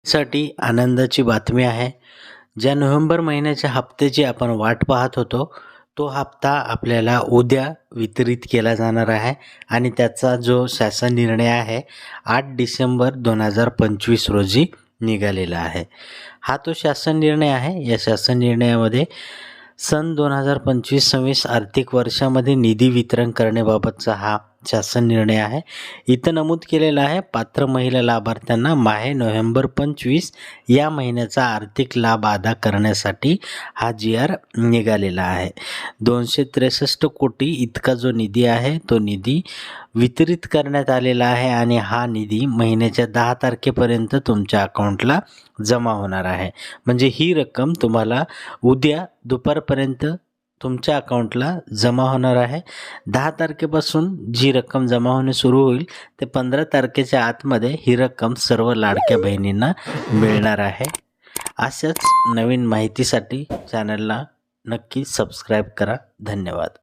साठी आनंदाची बातमी आहे. ज्या नोव्हेंबर महिन्याच्या हप्त्याची आपण वाट पाहत होतो, तो हप्ता आपल्याला उद्या वितरित केला जाणार आहे आणि त्याचा जो शासन निर्णय आहे 8 डिसेंबर 2025 रोजी निघालेला आहे. हा तो शासन निर्णय आहे. या शासन निर्णयामध्ये सन 2025-26 आर्थिक वर्षामध्ये निधी वितरण करण्याबाबतचा हा शासन निर्णय आहे. इथं नमूद केलेलं आहे, पात्र महिला लाभार्थ्यांना माहे नोव्हेंबर 25 या महिन्याचा आर्थिक लाभ अदा करण्यासाठी हा जी.आर. निघालेला आहे. 263 कोटी इतका जो निधी आहे तो निधी वितरित करण्यात आलेला आहे आणि हा निधी महिन्याच्या 10 तारखेपर्यंत तुमच्या अकाउंटला जमा होणार आहे. म्हणजे ही रक्कम तुम्हाला उद्या दुपारपर्यंत तुमच्या अकाउंटला जमा होणार आहे. 10 तारखेपासून जी रक्कम जमा होणे सुरू होईल ते 15 तारखेच्या आतमध्ये ही रक्कम सर्व लाडक्या बहिणींना मिळणार आहे. अशाच नवीन माहितीसाठी चॅनलला नक्की सबस्क्राईब करा. धन्यवाद.